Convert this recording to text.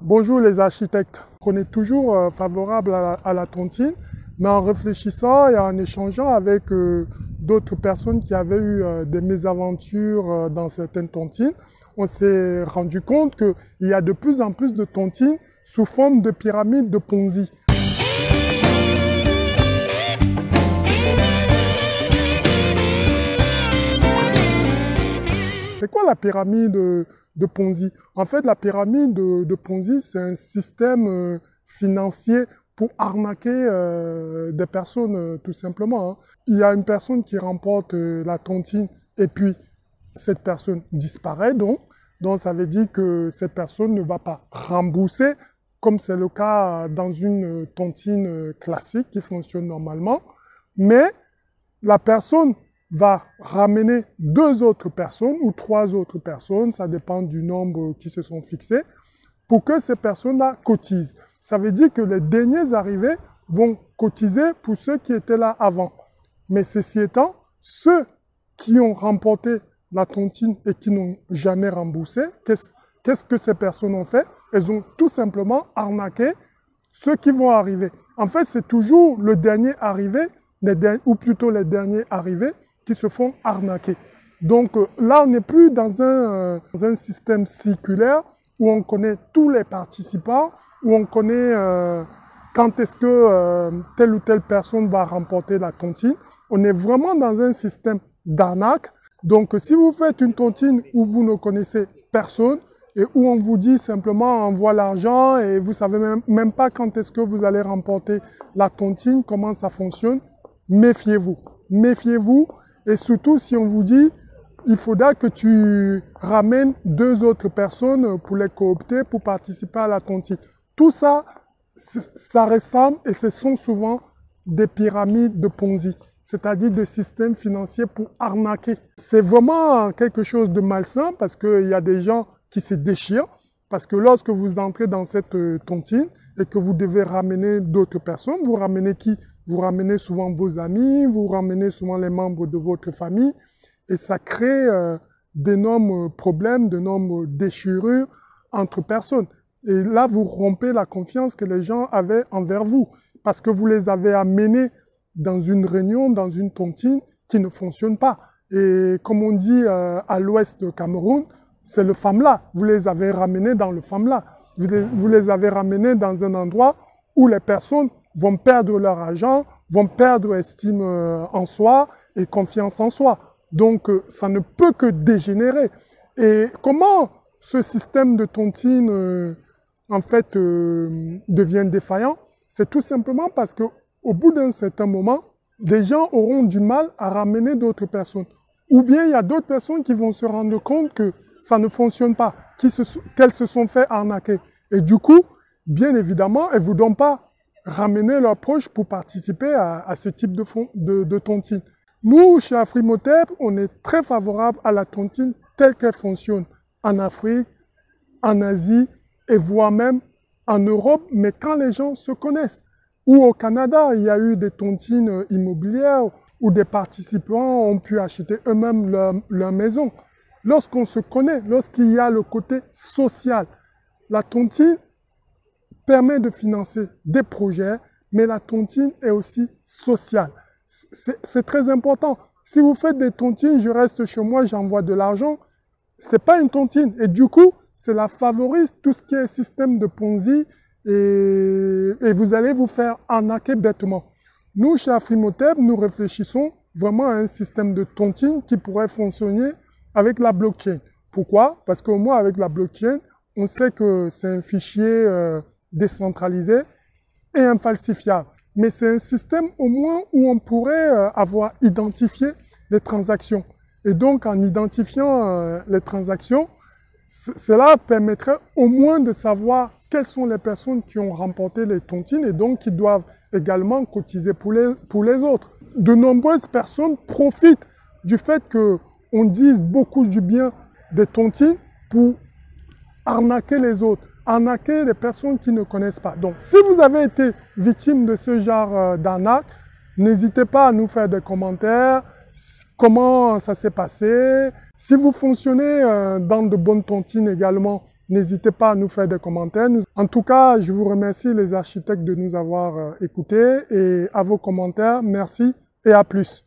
Bonjour les architectes. On est toujours favorable à la tontine, mais en réfléchissant et en échangeant avec d'autres personnes qui avaient eu des mésaventures dans certaines tontines, on s'est rendu compte qu'il y a de plus en plus de tontines sous forme de pyramide de Ponzi. C'est quoi la pyramide de Ponzi? En fait, la pyramide de Ponzi, c'est un système financier pour arnaquer des personnes, tout simplement, hein. Il y a une personne qui remporte la tontine et puis cette personne disparaît donc ça veut dire que cette personne ne va pas rembourser, comme c'est le cas dans une tontine classique qui fonctionne normalement, mais la personne va ramener 2 autres personnes ou 3 autres personnes, ça dépend du nombre qui se sont fixés, pour que ces personnes-là cotisent. Ça veut dire que les derniers arrivés vont cotiser pour ceux qui étaient là avant. Mais ceci étant, ceux qui ont remporté la tontine et qui n'ont jamais remboursé, qu'est-ce que ces personnes ont fait? Elles ont tout simplement arnaqué ceux qui vont arriver. En fait, c'est toujours le dernier arrivé, ou plutôt les derniers arrivés, qui se font arnaquer. Donc là, on n'est plus dans un système circulaire où on connaît tous les participants, où on connaît quand est-ce que telle ou telle personne va remporter la tontine. On est vraiment dans un système d'arnaque. Donc si vous faites une tontine où vous ne connaissez personne et où on vous dit simplement envoie l'argent et vous ne savez même pas quand est-ce que vous allez remporter la tontine, comment ça fonctionne, méfiez-vous. Méfiez-vous. Et surtout, si on vous dit, il faudra que tu ramènes 2 autres personnes pour les coopter, pour participer à la tontine. Tout ça, ça ressemble et ce sont souvent des pyramides de Ponzi, c'est-à-dire des systèmes financiers pour arnaquer. C'est vraiment quelque chose de malsain parce qu'il y a des gens qui se déchirent, parce que lorsque vous entrez dans cette tontine et que vous devez ramener d'autres personnes, vous ramenez qui? Vous ramenez souvent vos amis, vous ramenez souvent les membres de votre famille et ça crée d'énormes problèmes, d'énormes déchirures entre personnes. Et là, vous rompez la confiance que les gens avaient envers vous parce que vous les avez amenés dans une réunion, dans une tontine qui ne fonctionne pas. Et comme on dit à l'ouest du Cameroun, c'est le FAMLA. Vous les avez ramenés dans le FAMLA. Vous les avez ramenés dans un endroit où les personnes vont perdre leur argent, vont perdre estime en soi et confiance en soi. Donc, ça ne peut que dégénérer. Et comment ce système de tontine, en fait, devient défaillant? C'est tout simplement parce qu'au bout d'un certain moment, les gens auront du mal à ramener d'autres personnes. Ou bien, il y a d'autres personnes qui vont se rendre compte que ça ne fonctionne pas, qu'elles se sont fait arnaquer. Et du coup, bien évidemment, elles ne voudront pas ramener leurs proches pour participer à ce type de tontine. Nous, chez Afrimotep, on est très favorable à la tontine telle qu'elle fonctionne en Afrique, en Asie et voire même en Europe, mais quand les gens se connaissent. Ou au Canada, il y a eu des tontines immobilières où des participants ont pu acheter eux-mêmes leur maison. Lorsqu'on se connaît, lorsqu'il y a le côté social, la tontine permet de financer des projets, mais la tontine est aussi sociale. C'est très important. Si vous faites des tontines, je reste chez moi, j'envoie de l'argent, c'est pas une tontine. Et du coup, cela favorise tout ce qui est système de Ponzi et vous allez vous faire arnaquer bêtement. Nous, chez Afrimotep, nous réfléchissons vraiment à un système de tontine qui pourrait fonctionner avec la blockchain. Pourquoi? Parce qu'au moins avec la blockchain, on sait que c'est un fichier décentralisé et infalsifiable. Mais c'est un système au moins où on pourrait avoir identifié les transactions. Et donc, en identifiant les transactions, cela permettrait au moins de savoir quelles sont les personnes qui ont remporté les tontines et donc qui doivent également cotiser pour les autres. De nombreuses personnes profitent du fait qu'on dise beaucoup du bien des tontines pour arnaquer les autres, arnaquer les personnes qui ne connaissent pas. Donc, si vous avez été victime de ce genre d'arnaque, n'hésitez pas à nous faire des commentaires, comment ça s'est passé. Si vous fonctionnez dans de bonnes tontines également, N'hésitez pas à nous faire des commentaires. En tout cas, je vous remercie les architectes de nous avoir écoutés et à vos commentaires. Merci et à plus.